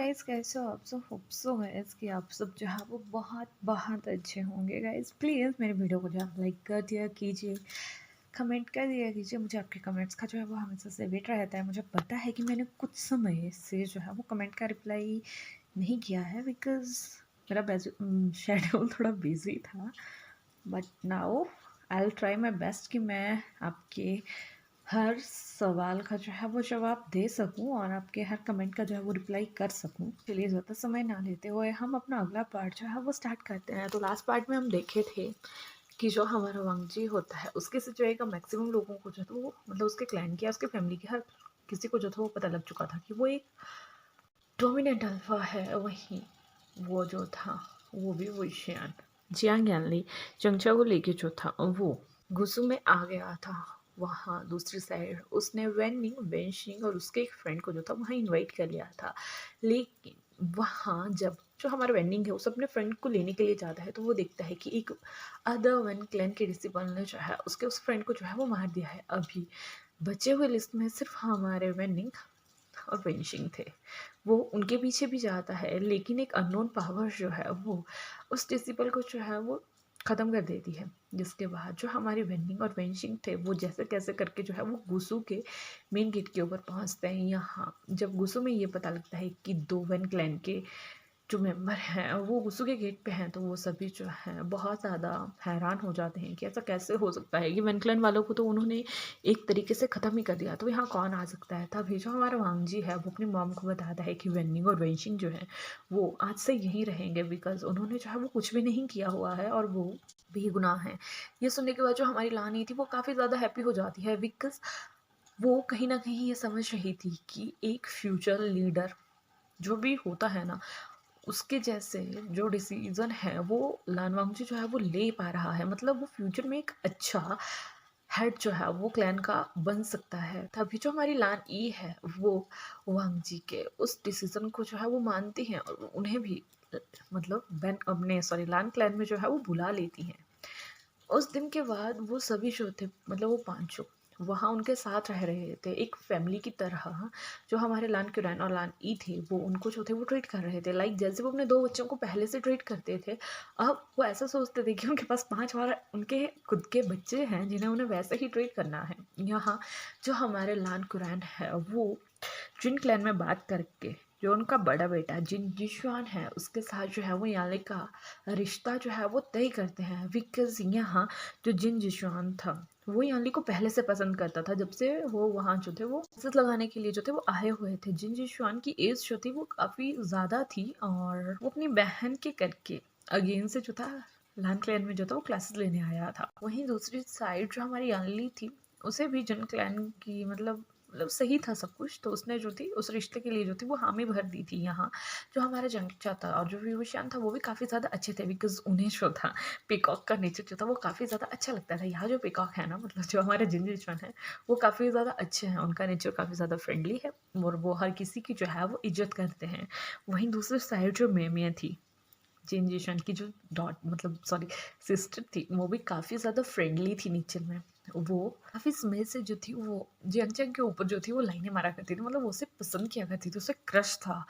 Guys, कैसे हो आप सब? होप सो गाइस कि आप सब जो है वो बहुत बहुत अच्छे होंगे। गाइस प्लीज़ मेरे वीडियो को जो है लाइक कर दिया कीजिए, कमेंट कर दिया कीजिए। मुझे आपके कमेंट्स का जो है वो हमेशा से वेट रहता है। मुझे पता है कि मैंने कुछ समय से जो है वो कमेंट का रिप्लाई नहीं किया है, बिकॉज मेरा शेड्यूल थोड़ा बिजी था। But now I will try my best कि मैं आपके हर सवाल का जो है वो जवाब दे सकूं और आपके हर कमेंट का जो है वो रिप्लाई कर सकूं। चलिए ज़्यादा समय ना लेते हुए हम अपना अगला पार्ट जो है वो स्टार्ट करते हैं। तो लास्ट पार्ट में हम देखे थे कि जो हमारा वांगजी होता है उसके सिचुएशन का मैक्सिमम लोगों को जो था वो मतलब उसके क्लैन की या उसके फैमिली की हर किसी को जो था वो पता लग चुका था कि वो एक डोमिनेंट अल्फा है। वहीं वो जो था वो भी वो जियांग यानली चंगचा को लेके जो था वो गुस्सू में आ गया था। वहाँ दूसरी साइड उसने वेनिंग वेंशिंग और उसके एक फ्रेंड को जो था वहाँ इनवाइट कर लिया था। लेकिन वहाँ जब जो हमारा वेनिंग है उस अपने फ्रेंड को लेने के लिए जाता है तो वो देखता है कि एक अदर वन क्लैन के डिसिपल ने जो है उसके उस फ्रेंड को जो है वो मार दिया है। अभी बचे हुए लिस्ट में सिर्फ हमारे वेनिंग और वेंशिंग थे। वो उनके पीछे भी जाता है, लेकिन एक अननोन पावर जो है वो उस डिसिपल को जो है वो ख़त्म कर देती है। जिसके बाद जो हमारी वेनिंग और वेंशिंग थे वो जैसे कैसे करके जो है वो गुसू के मेन गेट के ऊपर पहुंचते हैं। यहाँ जब गुसू में ये पता लगता है कि दो वन क्लैन के जो मेंबर हैं वो गुस्सू के गेट पे हैं, तो वो सभी जो हैं बहुत ज़्यादा हैरान हो जाते हैं कि ऐसा कैसे हो सकता है कि वेनक्लन वालों को तो उन्होंने एक तरीके से ख़त्म ही कर दिया, तो यहाँ कौन आ सकता है। तभी जो हमारा वांगजी है वो अपनी मॉम को बताता है कि वेनिंग और वेंशिंग जो है वो आज से यहीं रहेंगे, बिकॉज उन्होंने जो है वो कुछ भी नहीं किया हुआ है और वो बेगुनाह है। ये सुनने के बाद जो हमारी लानी थी वो काफ़ी ज़्यादा हैप्पी हो जाती है, बिकॉज वो कहीं ना कहीं ये समझ रही थी कि एक फ्यूचर लीडर जो भी होता है ना उसके जैसे जो डिसीजन है वो लान वांगजी जो है वो ले पा रहा है, मतलब वो फ्यूचर में एक अच्छा हेड जो है वो क्लैन का बन सकता है। तभी जो हमारी लान ई है वो वांगजी के उस डिसीजन को जो है वो मानती हैं और उन्हें भी मतलब बैन अपने लान क्लैन में जो है वो बुला लेती हैं। उस दिन के बाद वो सभी जो थे मतलब वो पांचों वहाँ उनके साथ रह रहे थे एक फैमिली की तरह। जो हमारे लान क्यूरैन और लान ई थे वो उनको जो थे वो ट्रीट कर रहे थे लाइक जैसे वो अपने दो बच्चों को पहले से ट्रीट करते थे। अब वो ऐसा सोचते थे कि उनके पास 5 और उनके खुद के बच्चे हैं जिन्हें उन्हें वैसे ही ट्रीट करना है। यहाँ जो हमारे लान क्यूरैन है वो जिन क्लैन में बात करके जो उनका बड़ा बेटा जिन जिशुआन है उसके साथ जो है वो याले का रिश्ता जो है वो तय करते हैं, बिकॉज यहाँ जो जिन जिशुआन था वो याली को पहले से पसंद करता था। जब से वो वहाँ जो थे वो इज्जत लगाने के लिए जो थे वो आए हुए थे। जिन जिशुआन की एज जो थी वो काफ़ी ज़्यादा थी और वो अपनी बहन के करके अगेन से जो था लान क्लैन में जो था वो क्लासेस लेने आया था। वहीं दूसरी साइड जो हमारी याली थी उसे भी जिन क्लैन की मतलब सही था सब कुछ, तो उसने जो थी उस रिश्ते के लिए जो थी वो हामी भर दी थी। यहाँ जो हमारा जंगचा था और जो विभूषण था वो भी काफ़ी ज़्यादा अच्छे थे, बिकॉज उन्हें जो था पीकॉक का नेचर जो था वो काफ़ी ज़्यादा अच्छा लगता था। यहाँ जो पीकॉक है ना मतलब जो हमारे जिंजिचुआन है वो काफ़ी ज़्यादा अच्छे हैं, उनका नेचर काफ़ी ज़्यादा फ्रेंडली है और वो हर किसी की जो है वो इज्जत करते हैं। वहीं दूसरी साइड जो मेमिया थी जिन जिशन की जो डॉट मतलब सिस्टर थी वो भी काफ़ी ज़्यादा फ्रेंडली थी नेचर में। वो काफ़ी समय से जो थी वो जियांगचैंग के ऊपर जो थी वो लाइनें मारा करती थी, मतलब वो उसे पसंद किया करती थी, उसे क्रश था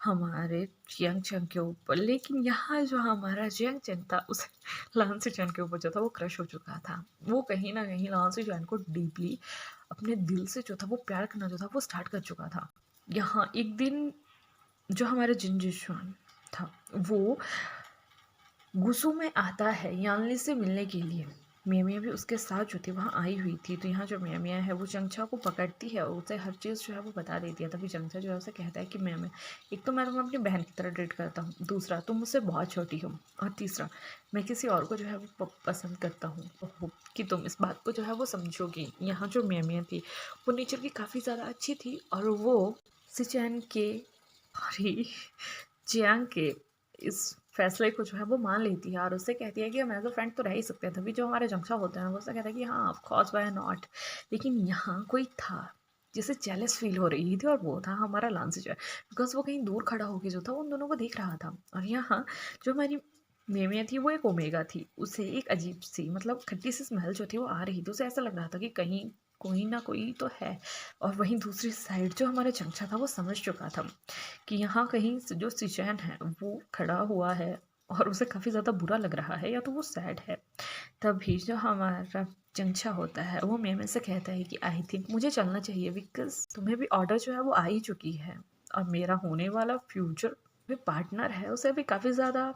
हमारे जियांगचैंग के ऊपर। लेकिन यहाँ जो हमारा जियांगचैंग था उसे लांसी चैन के ऊपर जो था वो क्रश हो चुका था। वो कहीं ना कहीं लांसी चैन को डीपली अपने दिल से जो था वो प्यार करना जो था वो स्टार्ट कर चुका था। यहाँ एक दिन जो हमारा जिनजिशुआन था वो गुसू में आता है यानली से मिलने के लिए। मिया भी उसके साथ जो थी वहाँ आई हुई थी। तो यहाँ जो मिया है वो चंगचा को पकड़ती है और उसे हर चीज़ जो है वो बता देती है। तभी चंगचा जो है उसे कहता है कि मैं एक तो मैं तुम्हें अपनी बहन की तरह ट्रीट करता हूँ, दूसरा तुम मुझसे बहुत छोटी हो, और तीसरा मैं किसी और को जो है वो पसंद करता हूँ। कि तुम इस बात को जो है वो समझोगी। यहाँ जो मिया थी वो नेचर की काफ़ी ज़्यादा अच्छी थी और वो सिचैन के और जियांग के इस फैसले को जो है वो मान लेती है और उससे कहती है कि हम एज अ फ्रेंड तो रह ही सकते हैं। तभी जो हमारे जंक्शा होते हैं वो उससे कहता है कि हाँ ऑफ कोर्स वाई नॉट। लेकिन यहाँ कोई था जिसे जेलस फील हो रही थी और वो था हमारा लांसी जो है, बिकॉज वो कहीं दूर खड़ा होकर जो था उन दोनों को देख रहा था। और यहाँ जो हमारी मेमिया थी वो एक ओमेगा थी, उसे एक अजीब सी मतलब खट्टी सी स्मेल जो थी वो आ रही थी। उसे ऐसा लग रहा था कि कहीं कोई ना कोई तो है। और वहीं दूसरी साइड जो हमारा चमचा था वो समझ चुका था कि यहाँ कहीं से जो सिचैन है वो खड़ा हुआ है और उसे काफ़ी ज़्यादा बुरा लग रहा है या तो वो सैड है। तभी जो हमारा चंचा होता है वो मेमे से कहता है कि आई थिंक मुझे चलना चाहिए, बिकॉज तुम्हें भी ऑर्डर जो है वो आ ही चुकी है और मेरा होने वाला फ्यूचर भी पार्टनर है उसे भी काफ़ी ज़्यादा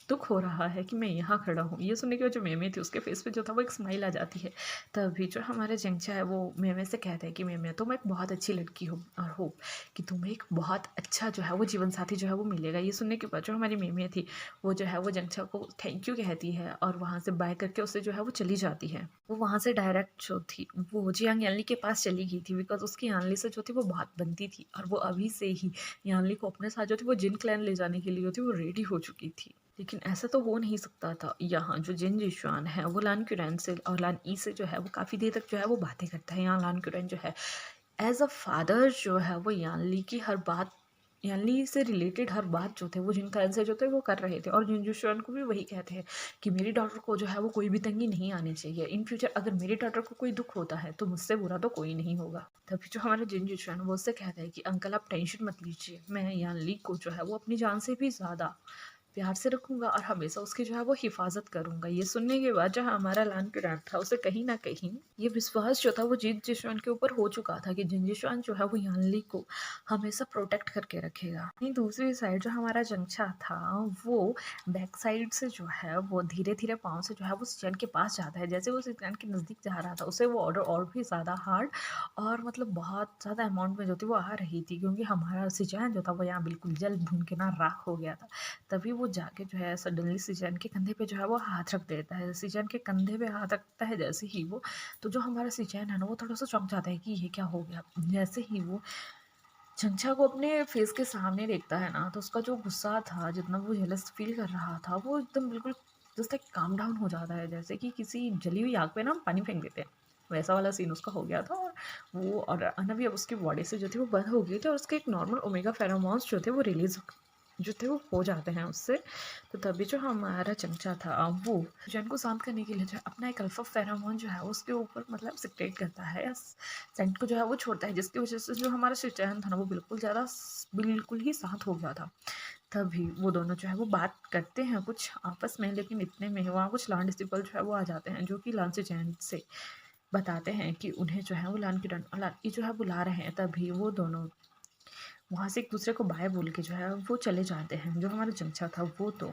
दुख हो रहा है कि मैं यहाँ खड़ा हूँ। ये सुनने के बाद जो मेमे थी उसके फेस पे जो था वो एक स्माइल आ जाती है। तभी जो हमारे चंचा है वो मेमे से कहता है कि मेमे तुम एक बहुत अच्छी लड़की हो और होप कि तुम्हें एक बहुत अच्छा जो है वो जीवन साथी जो है वो मिलेगा। ये सुनने के बाद जो हमारी मेमे थी वो जो है वो चंचा को थैंक यू कहती है और वहाँ से बाय करके उससे जो है वो चली जाती है। वो वहाँ से डायरेक्ट जो थी वो जियांग यानली के पास चली गई थी, बिकॉज उसकी यानली से जो थी वो बहुत बनती थी और वो अभी से ही यानली को अपने साथ जो थी वो जिन क्लैन ले जाने के लिए जो थी वो रेडी हो चुकी थी। लेकिन ऐसा तो हो नहीं सकता था। यहाँ जो जिन जिशुआन है वो लान क्यूरैन से और लान ई से जो है वो काफ़ी देर तक जो है वो बातें करता है। यहाँ लान क्यूरैन जो है एज अ फादर जो है वो यानली की हर बात, यानली से रिलेटेड हर बात जो थे वो जिन क्लैन से जो थे वो कर रहे थे और जिन जिशुआन को भी वही कहते हैं कि मेरी डॉटर को जो है वो कोई भी तंगी नहीं आनी चाहिए। इन फ्यूचर अगर मेरी डॉटर को कोई दुख होता है तो मुझसे बुरा तो कोई नहीं होगा। तभी जो हमारे जिन जिशुआन वो उससे कहता है कि अंकल आप टेंशन मत लीजिए, मैं यानली को जो है वो अपनी जान से भी ज़्यादा प्यार से रखूँगा और हमेशा उसकी जो है वो हिफाजत करूँगा। ये सुनने के बाद जो हमारा लान क्यूरैन था उसे कहीं न कहीं ये विश्वास जो था वो जिन जिशुआन के ऊपर हो चुका था कि जिन जिशुआन जो है वो यानली को हमेशा प्रोटेक्ट करके रखेगा। वहीं दूसरी साइड जो हमारा जंगचा था वो बैक साइड से जो है वो धीरे-धीरे पाँव से जो है वो सिचैन के पास जाता है। जैसे वो सिचैन के नज़दीक जा रहा था उसे वो ऑर्डर और भी ज़्यादा हार्ड और मतलब बहुत ज़्यादा अमाउंट में जो थी वो आ रही थी, क्योंकि हमारा सिचैन जो था वो यहाँ बिल्कुल जल भून के ना राख हो गया था। तभी वो जाके जो है सडनली सिचैन के कंधे पे जो है वो हाथ रख देता है। सिचैन के कंधे पे हाथ रखता है जैसे ही वो, तो जो हमारा सिचैन है ना वो थोड़ा-सा चौंक जाता है कि ये क्या हो गया? जैसे ही वो चंचा को अपने फेस के सामने देखता है ना तो उसका जो गुस्सा था, जितना वो जेलस फील कर रहा था, वो एकदम बिल्कुल जस्ट लाइक काम डाउन हो जाता है। जैसे कि किसी जली हुई आग पे ना हम पानी फेंक देते हैं, वैसा वाला सीन उसका हो गया था। और वो और अनवी अब उसकी बॉडी से जो थी वो बंद हो गई थी और उसके एक नॉर्मल ओमेगा फेरोमोन्स जो थे वो रिलीज जो थे वो हो जाते हैं उससे। तो तभी जो हमारा चमचा था वो जन को शांत करने के लिए जो है अपना एक अल्फा फेरोमोन जो है उसके ऊपर मतलब सिक्रेट करता है या सेंट को जो है वो छोड़ता है, जिसकी वजह से जो हमारा चैन था ना वो बिल्कुल ही शांत हो गया था। तभी वो दोनों जो है वो बात करते हैं कुछ आपस में, लेकिन इतने में वहाँ कुछ लान डिसिपल जो है वो आ जाते हैं जो कि लान से चैन से बताते हैं कि उन्हें जो है वो लान की लान की जो है बुला रहे हैं। तभी वो दोनों वहाँ से एक दूसरे को बाय बोल के जो है वो चले जाते हैं। जो हमारा चमचा था वो तो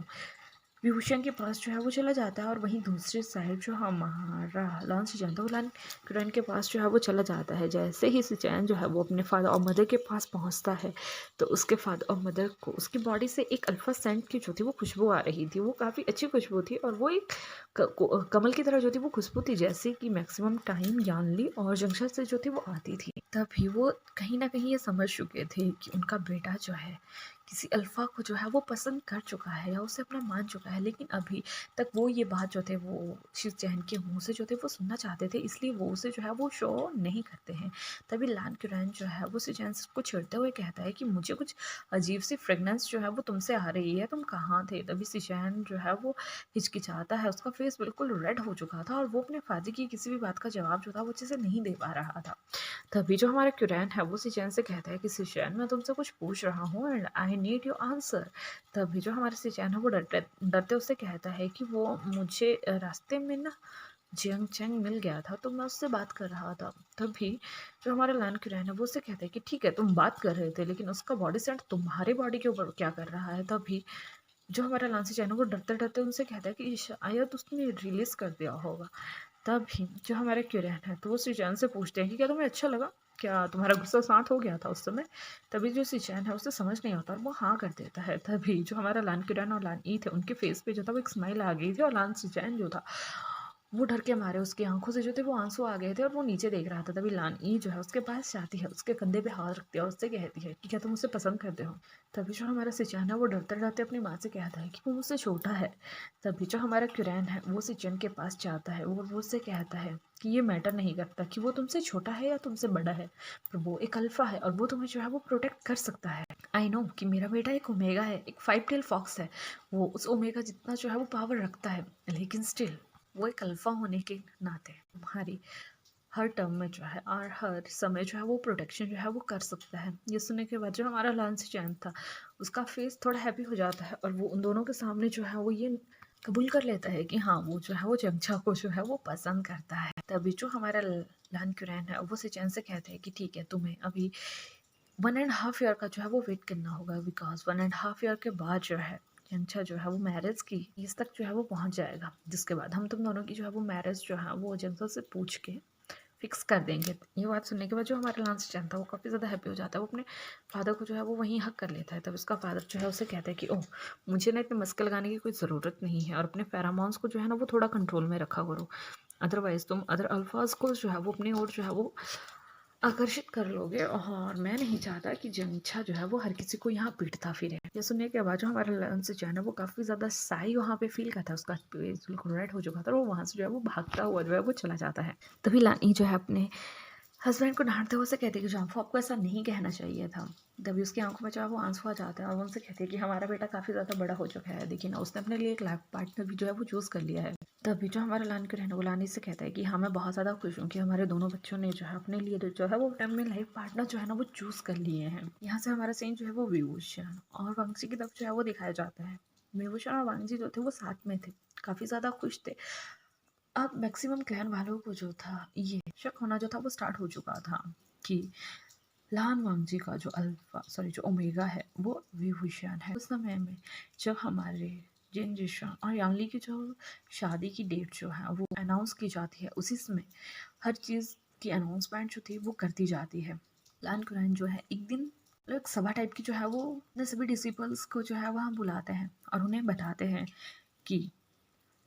विभूषण के पास जो है वो चला जाता है और वहीं दूसरी साइड जो हमारा लान सिचैन था वो लान क्यूरैन के पास जो है वो चला जाता है। जैसे ही सिचैन जो है वो अपने फादर और मदर के पास पहुंचता है तो उसके फादर और मदर को उसकी बॉडी से एक अल्फा सेंट की जो थी वो खुशबू आ रही थी। वो काफ़ी अच्छी खुशबू थी और वो एक कमल की तरह जो थी वो खुशबू थी, जैसे कि मैक्सिमम टाइम यानली और जंक्शन से जो थी वो आती थी। तभी वो कहीं ना कहीं ये समझ चुके थे कि उनका बेटा जो है किसी अल्फ़ा को जो है वो पसंद कर चुका है या उसे अपना मान चुका है, लेकिन अभी तक वो ये बात जो थे वो शिवचैन के मुँह से जो थे वो सुनना चाहते थे, इसलिए वो उसे जो है वो शो नहीं करते हैं। तभी लान क्यूरैन जो है वो सिचैन को छेड़ते हुए कहता है कि मुझे कुछ अजीब सी फ्रेगनेंस जो है वो तुमसे आ रही है, तुम कहाँ थे? तभी सिचैन जो है वो हिचकिचाता है, उसका फेस बिल्कुल रेड हो चुका था और वो अपने फादर की किसी भी बात का जवाब जो था वो अच्छे से नहीं दे पा रहा था। तभी जो हमारा क्यूरैन है वो सिचैन से कहता है कि सिचैन मैं तुमसे कुछ पूछ रहा हूँ and I need your answer. तभी जो हमारा सिचैन है वो डरते डरते उससे कहता है कि वो मुझे रास्ते में ना जियांग चैंग मिल गया था तो मैं उससे बात कर रहा था। तभी जो हमारा लान क्यूरैन है वो उससे कहता है कि ठीक है तुम बात कर रहे थे, लेकिन उसका बॉडी सेंट तुम्हारे बॉडी के ऊपर क्या कर रहा है? तभी जो हमारा लान सिचैन है वो डरते डरते उनसे कहता है कि शायद उसने रिलीज कर दिया होगा। तभी जो हमारे क्यूरैन है तो वो सिचैन से पूछते हैं कि क्या तुम्हें अच्छा लगा, क्या तुम्हारा गुस्सा शांत हो गया था उस समय? तभी जो सिचैन है उसे समझ नहीं आता और वो हाँ कर देता है। तभी जो हमारा लान क्यूरैन और लान ई थे उनके फेस पे जो था वो एक स्माइल आ गई थी और लान सिचैन जो था वो डर के मारे उसकी आंखों से जो थे वो आंसू आ गए थे और वो नीचे देख रहा था। तभी लान ई जो है उसके पास जाती है, उसके कंधे पे हाथ रखती है और उससे कहती है कि क्या तुम उसे पसंद करते हो? तभी जो हमारा सिचैन है वो डरते डरते अपनी माँ से कहता है कि वो मुझसे छोटा है। तभी जो हमारा क्यूरैन है वो सिचैन के पास जाता है और वो उससे कहता है कि ये मैटर नहीं करता कि वो तुमसे छोटा है या तुमसे बड़ा है, पर वो एक अल्फा है और वो तुम्हें जो है वो प्रोटेक्ट कर सकता है। आई नो कि मेरा बेटा एक ओमेगा है, एक 5 टेल फॉक्स है, वो उस ओमेगा जितना जो है वो पावर रखता है, लेकिन स्टिल वो एक अल्फा होने के नाते तुम्हारी हर टर्म में जो है और हर समय जो है वो प्रोटेक्शन जो है वो कर सकता है। ये सुनने के बाद जो हमारा लांसी चैन था उसका फेस थोड़ा हैप्पी हो जाता है और वो उन दोनों के सामने जो है वो ये कबूल कर लेता है कि हाँ वो जो है वो चंचा को जो है वो पसंद करता है। तभी जो हमारा लान क्यूरैन है वो चैन से कहते हैं कि ठीक है तुम्हें अभी 1.5 ईयर का जो है वो वेट करना होगा, बिकॉज 1.5 ईयर के बाद जो है चंचा जो है वो मैरिज की एज तक जो है वो पहुंच जाएगा, जिसके बाद हम तुम दोनों की जो है वो मैरिज जो है वो चंचा से पूछ के फिक्स कर देंगे। ये बात सुनने के बाद जो हमारा लांस चैन था वो काफ़ी ज़्यादा हैप्पी हो जाता है। वो अपने फादर को जो है वो वहीं हक कर लेता है। तब उसका फादर जो है उसे कहता है कि ओह मुझे ना इतने मस्के लगाने की कोई ज़रूरत नहीं है और अपने फेरामॉन्स को जो है ना वो थोड़ा कंट्रोल में रखा करो, अदरवाइज़ तुम अदर अल्फाज को जो है वो अपनी ओर जो है वो आकर्षित कर लोगे और मैं नहीं चाहता कि जंछा जो है वो हर किसी को यहाँ पीटता फिरे। ये सुनने के बाद जो हमारा लांस चैन है वो काफ़ी ज़्यादा साई वहाँ पे फील करता है, उसका फेस बिल्कुल रेड हो चुका था और वो वहाँ से जो है वो भागता हुआ जो है वो चला जाता है। तभी लानी जो है अपने हस्बैंड को डांटते हुए उसे कहते हैं कि जाम्फो आपको ऐसा नहीं कहना चाहिए था। तभी उसकी आंखों में जो है वो आंसू आ जाते हैं और वो उनसे कहते हैं कि हमारा बेटा काफ़ी ज़्यादा बड़ा हो चुका है, देखिए ना उसने अपने लिए एक लाइफ पार्टनर भी जो है वो चूज़ कर लिया है। तभी जो हमारा लान के रहने वो लानी से कहता है कि हाँ मैं बहुत ज़्यादा खुश हूँ कि हमारे दोनों बच्चों ने जो है अपने लिए जो है वो टाइम में लाइफ पार्टनर जो है ना वो चूज़ कर लिए हैं। यहाँ से हमारा सीन जो है वो विभूषण और वांगजी की तरफ जो है वो दिखाया जाता है। विभूषण और वांगजी जो थे वो साथ में थे, काफ़ी ज़्यादा खुश थे। अब मैक्सिमम क्लैन वालों को जो था ये शक होना जो था वो स्टार्ट हो चुका था कि लान वांगजी का जो जो ओमेगा है वो विभूषण है। उस समय में जब हमारे जिन जिशान और यांगली की जो शादी की डेट जो है वो अनाउंस की जाती है, उसी समय हर चीज़ की अनाउंसमेंट जो थी वो करती जाती है। लान कुरान जो है एक दिन एक सभा टाइप की जो है वो अपने सभी डिसिपल्स को जो है वहाँ बुलाते हैं और उन्हें बताते हैं कि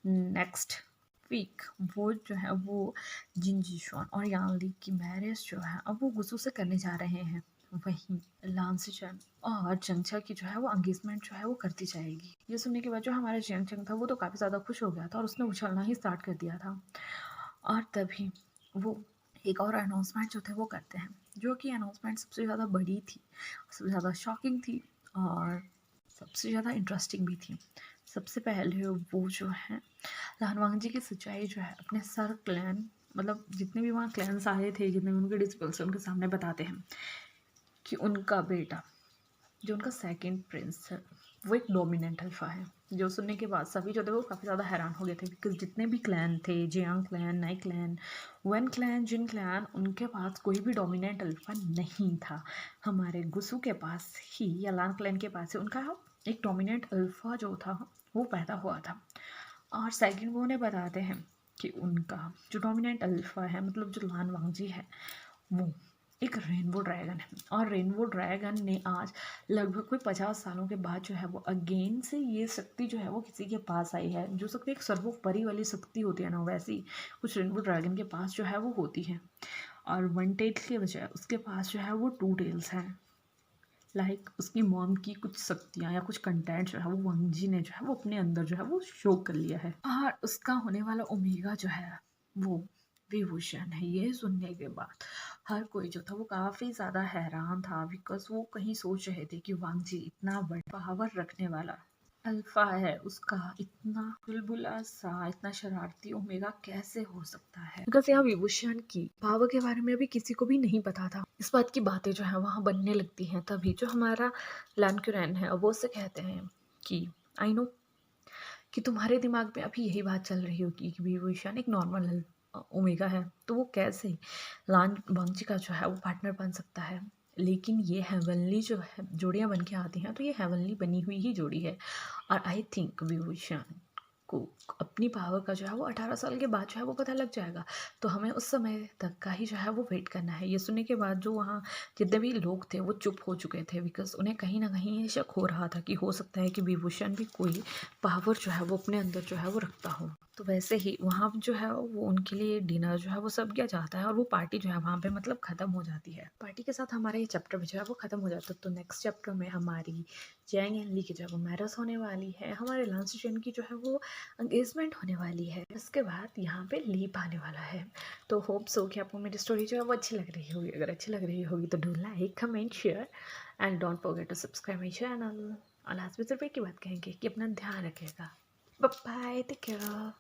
नेक्स्ट वीक वो जो है वो जिन जिशान और यांगली की मैरिज जो है अब वो गुस्सू से करने जा रहे हैं। वहीं लांसीचन और चंचा की जो है वो एंगेजमेंट जो है वो करती जाएगी। ये सुनने के बाद जो हमारा चंग था वो तो काफ़ी ज़्यादा खुश हो गया था और उसने उछलना ही स्टार्ट कर दिया था। और तभी वो एक और अनाउंसमेंट जो थे वो करते हैं, जो कि अनाउंसमेंट सबसे ज़्यादा बड़ी थी, सबसे ज़्यादा शॉकिंग थी और सबसे ज़्यादा इंटरेस्टिंग भी थी। सबसे पहले वो जो है लानवांग जी की सच्चाई जो है अपने सर क्लैन मतलब जितने भी वहाँ क्लैन्स आए थे, जितने भी उनके डिसिपल्स उनके सामने बताते हैं कि उनका बेटा जो उनका सेकंड प्रिंस है वो एक डोमिनेंट अल्फा है। जो सुनने के बाद सभी जो थे वो काफ़ी ज़्यादा हैरान हो गए थे, बिकॉज जितने भी क्लैन थे, जियांग क्लैन, नाई क्लैन, वन क्लैन, जिन क्लैन, उनके पास कोई भी डोमिनेंट अल्फा नहीं था। हमारे गुसु के पास ही या लान क्लैन के पास ही उनका एक डोमिनेंट अल्फा जो था वो पैदा हुआ था। और सेकंड वो उन्हें बताते हैं कि उनका जो डोमिनेंट अल्फा है मतलब जो लान वांगजी है वो एक रेनबो ड्रैगन है और रेनबो ड्रैगन ने आज लगभग कोई 50 सालों के बाद जो है वो अगेन से ये शक्ति जो है वो किसी के पास आई है। जो शक्ति एक सर्वोपरि वाली शक्ति होती है ना, वैसी कुछ रेनबो ड्रैगन के पास जो है वो होती है। और वन टेल के बजाय उसके पास जो है वो 2 टेल्स हैं। उसकी मॉम की कुछ शक्तियाँ या कुछ कंटेंट जो है वो वांगजी ने जो है वो अपने अंदर जो है वो शो कर लिया है और उसका होने वाला ओमेगा जो है वो विभूषण है। ये सुनने के बाद हर कोई जो था वो काफ़ी ज़्यादा हैरान था, बिकॉज वो कहीं सोच रहे थे कि वांगजी इतना बड़ा पावर रखने वाला अल्फा है, उसका इतना बुलबुला सा इतना शरारती ओमेगा कैसे हो सकता है। बिकॉज यहाँ विभूषण की पावर के बारे में अभी किसी को भी नहीं पता था। इस बात की बातें जो है वहाँ बनने लगती हैं। तभी जो हमारा लान क्यूरैन है वो उससे कहते हैं कि आई नो कि तुम्हारे दिमाग में अभी यही बात चल रही होगी कि विभूषण एक नॉर्मल ओमेगा है, तो वो कैसे लान वांगजी का जो है वो पार्टनर बन सकता है। लेकिन ये हेवनली जो है जोड़ियाँ बन के आती हैं तो ये हेवनली बनी हुई ही जोड़ी है। और आई थिंक विभूषण को अपनी पावर का जो है वो 18 साल के बाद जो है वो पता लग जाएगा, तो हमें उस समय तक का ही जो है वो वेट करना है। ये सुनने के बाद जो वहाँ जितने भी लोग थे वो चुप हो चुके थे, बिकॉज उन्हें कहीं ना कहीं ये शक हो रहा था कि हो सकता है कि विभूषण भी कोई पावर जो है वो अपने अंदर जो है वो रखता हो। तो वैसे ही वहाँ जो है वो उनके लिए डिनर जो है वो सब किया जाता है और वो पार्टी जो है वहाँ पे मतलब ख़त्म हो जाती है। पार्टी के साथ हमारा ये चैप्टर भी जो है वो ख़त्म हो जाता है। तो नेक्स्ट चैप्टर में हमारी जैंग एंड ली की जो है वो मैरिज होने वाली है, हमारे लांसीचन की जो है वो एंगेजमेंट होने वाली है, उसके बाद यहाँ पे लीप आने वाला है। तो होप सो कि आपको मेरी स्टोरी जो है वो अच्छी लग रही होगी। अगर अच्छी लग रही होगी तो do like, comment, share and don't forget to subscribe my channel. और लास्ट में सिर्फ एक ही बात कहेंगे कि अपना ध्यान रखिएगा। Bye, take care.